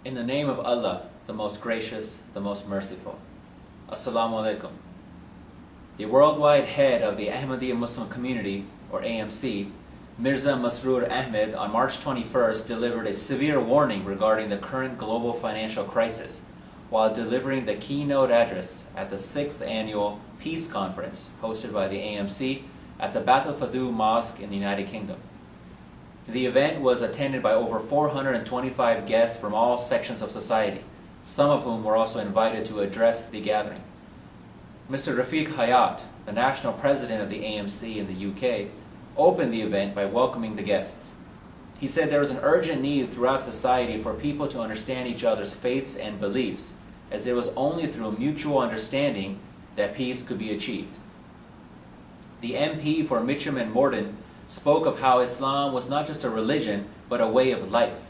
In the name of Allah, the most gracious, the most merciful. Assalamu alaikum. The worldwide head of the Ahmadiyya Muslim community, or AMC, Mirza Masroor Ahmed, on March 21st delivered a severe warning regarding the current global financial crisis while delivering the keynote address at the 6th Annual Peace Conference hosted by the AMC at the Batul Fadu Mosque in the United Kingdom. The event was attended by over 425 guests from all sections of society, some of whom were also invited to address the gathering. Mr. Rafiq Hayat, the national president of the AMC in the UK, opened the event by welcoming the guests. He said there is an urgent need throughout society for people to understand each other's faiths and beliefs, as it was only through mutual understanding that peace could be achieved. The MP for Mitcham and Morden spoke of how Islam was not just a religion, but a way of life.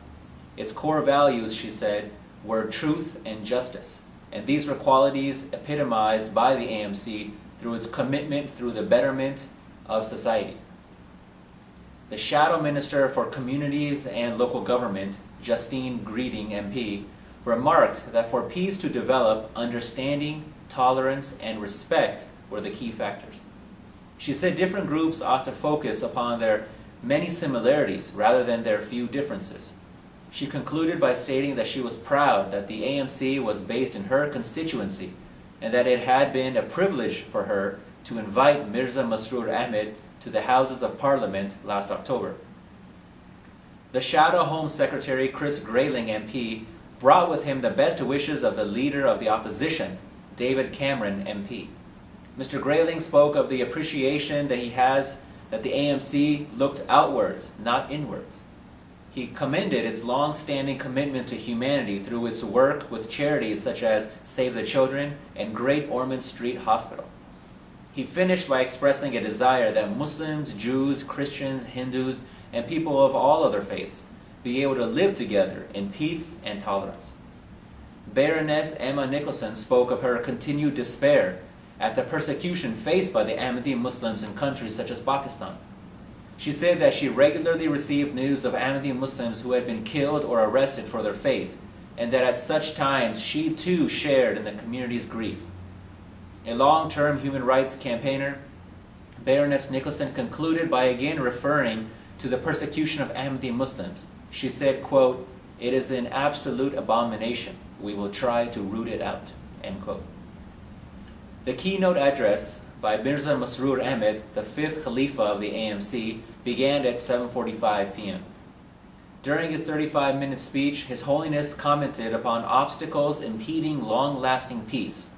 Its core values, she said, were truth and justice, and these were qualities epitomized by the AMC through its commitment through the betterment of society. The Shadow Minister for Communities and Local Government, Justine Greeding MP, remarked that for peace to develop, understanding, tolerance, and respect were the key factors. She said different groups ought to focus upon their many similarities rather than their few differences. She concluded by stating that she was proud that the AMC was based in her constituency and that it had been a privilege for her to invite Mirza Masroor Ahmed to the Houses of Parliament last October. The Shadow Home Secretary Chris Grayling MP brought with him the best wishes of the Leader of the Opposition, David Cameron MP. Mr. Grayling spoke of the appreciation that he has that the AMC looked outwards, not inwards. He commended its long-standing commitment to humanity through its work with charities such as Save the Children and Great Ormond Street Hospital. He finished by expressing a desire that Muslims, Jews, Christians, Hindus, and people of all other faiths be able to live together in peace and tolerance. Baroness Emma Nicholson spoke of her continued despair at the persecution faced by the Ahmadi Muslims in countries such as Pakistan. She said that she regularly received news of Ahmadi Muslims who had been killed or arrested for their faith, and that at such times she too shared in the community's grief. A long-term human rights campaigner, Baroness Nicholson concluded by again referring to the persecution of Ahmadi Muslims. She said, quote, "It is an absolute abomination. We will try to root it out," end quote. The keynote address by Mirza Masroor Ahmed, the fifth Khalifa of the AMC, began at 7:45 p.m. During his 35-minute speech, His Holiness commented upon obstacles impeding long-lasting peace,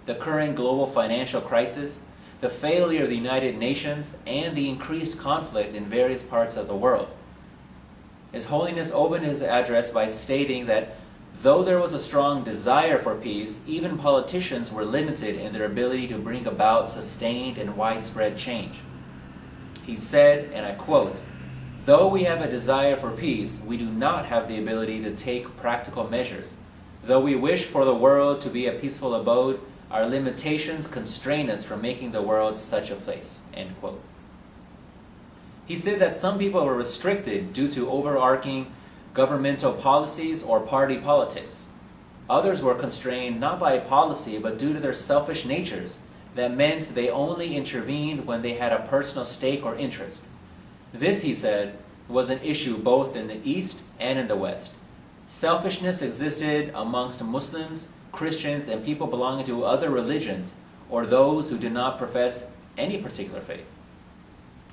the current global financial crisis, the failure of the United Nations, and the increased conflict in various parts of the world. His Holiness opened his address by stating that though there was a strong desire for peace, even politicians were limited in their ability to bring about sustained and widespread change. He said, and I quote, "Though we have a desire for peace, we do not have the ability to take practical measures. Though we wish for the world to be a peaceful abode, our limitations constrain us from making the world such a place," end quote. He said that some people were restricted due to overarching governmental policies or party politics. Others were constrained not by policy but due to their selfish natures that meant they only intervened when they had a personal stake or interest. This, he said, was an issue both in the East and in the West. Selfishness existed amongst Muslims, Christians, and people belonging to other religions or those who did not profess any particular faith.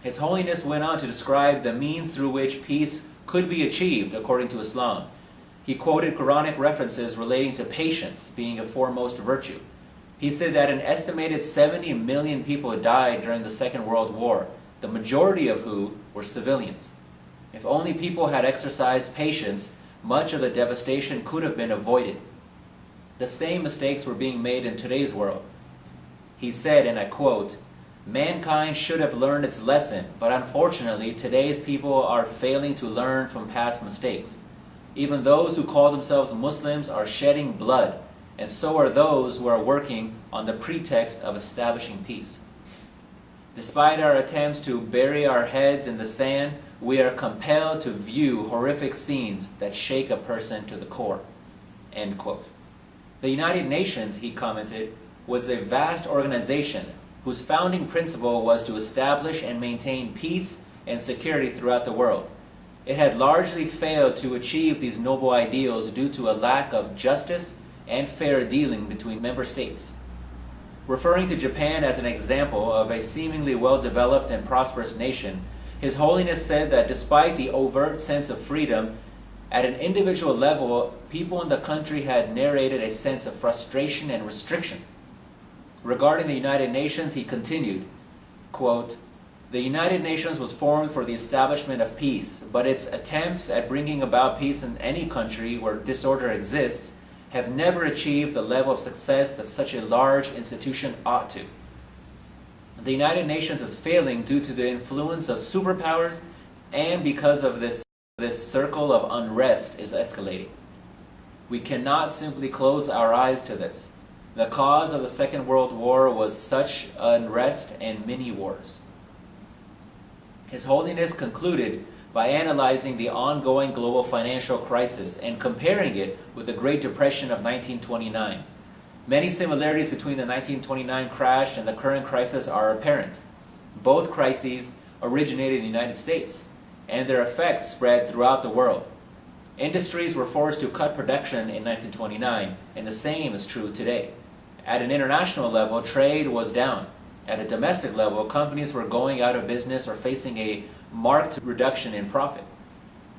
His Holiness went on to describe the means through which peace could be achieved according to Islam. He quoted Quranic references relating to patience being a foremost virtue. He said that an estimated 70 million people died during the Second World War, the majority of who were civilians. If only people had exercised patience, much of the devastation could have been avoided. The same mistakes were being made in today's world. He said, and I quote, "Mankind should have learned its lesson, but unfortunately today's people are failing to learn from past mistakes. Even those who call themselves Muslims are shedding blood, and so are those who are working on the pretext of establishing peace. Despite our attempts to bury our heads in the sand, we are compelled to view horrific scenes that shake a person to the core." End quote. The United Nations, he commented, was a vast organization whose founding principle was to establish and maintain peace and security throughout the world. It had largely failed to achieve these noble ideals due to a lack of justice and fair dealing between member states. Referring to Japan as an example of a seemingly well-developed and prosperous nation, His Holiness said that despite the overt sense of freedom, at an individual level, people in the country had narrated a sense of frustration and restriction. Regarding the United Nations, he continued, quote, "The United Nations was formed for the establishment of peace, but its attempts at bringing about peace in any country where disorder exists have never achieved the level of success that such a large institution ought to. The United Nations is failing due to the influence of superpowers and because of this circle of unrest is escalating. We cannot simply close our eyes to this. The cause of the Second World War was such unrest and mini-wars." His Holiness concluded by analyzing the ongoing global financial crisis and comparing it with the Great Depression of 1929. Many similarities between the 1929 crash and the current crisis are apparent. Both crises originated in the United States, and their effects spread throughout the world. Industries were forced to cut production in 1929, and the same is true today. At an international level, trade was down. At a domestic level, companies were going out of business or facing a marked reduction in profit.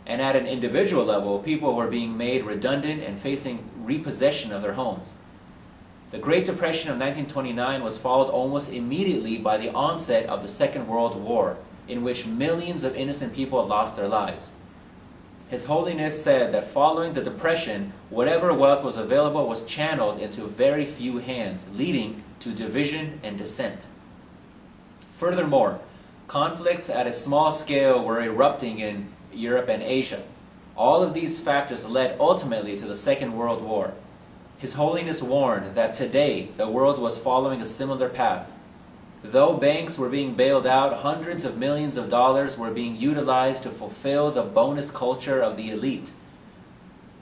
And at an individual level, people were being made redundant and facing repossession of their homes. The Great Depression of 1929 was followed almost immediately by the onset of the Second World War, in which millions of innocent people lost their lives. His Holiness said that following the Depression, whatever wealth was available was channeled into very few hands, leading to division and dissent. Furthermore, conflicts at a small scale were erupting in Europe and Asia. All of these factors led ultimately to the Second World War. His Holiness warned that today the world was following a similar path. Though banks were being bailed out, hundreds of millions of dollars were being utilized to fulfill the bonus culture of the elite.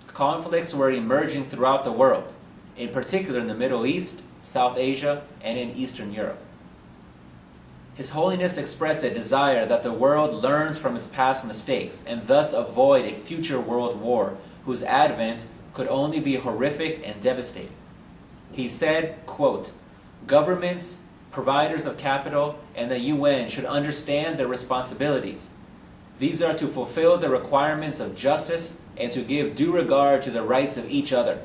Conflicts were emerging throughout the world, in particular in the Middle East, South Asia, and in Eastern Europe. His Holiness expressed a desire that the world learns from its past mistakes and thus avoid a future world war whose advent could only be horrific and devastating. He said, quote, "Governments, providers of capital, and the UN should understand their responsibilities. These are to fulfill the requirements of justice and to give due regard to the rights of each other.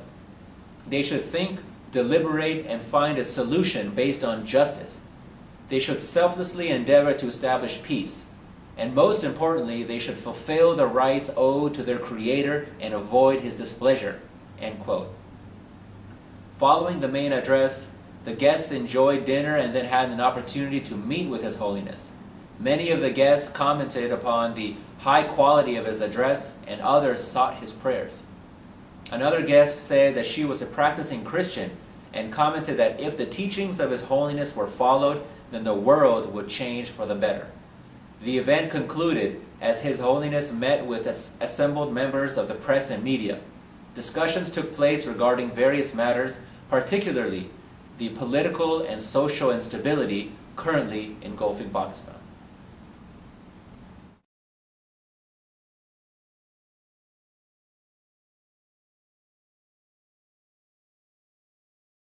They should think, deliberate, and find a solution based on justice. They should selflessly endeavor to establish peace. And most importantly, they should fulfill the rights owed to their Creator and avoid His displeasure." End quote. Following the main address, the guests enjoyed dinner and then had an opportunity to meet with His Holiness. Many of the guests commented upon the high quality of his address, and others sought his prayers. Another guest said that she was a practicing Christian and commented that if the teachings of His Holiness were followed, then the world would change for the better. The event concluded as His Holiness met with assembled members of the press and media. Discussions took place regarding various matters, particularly the political and social instability currently engulfing Pakistan.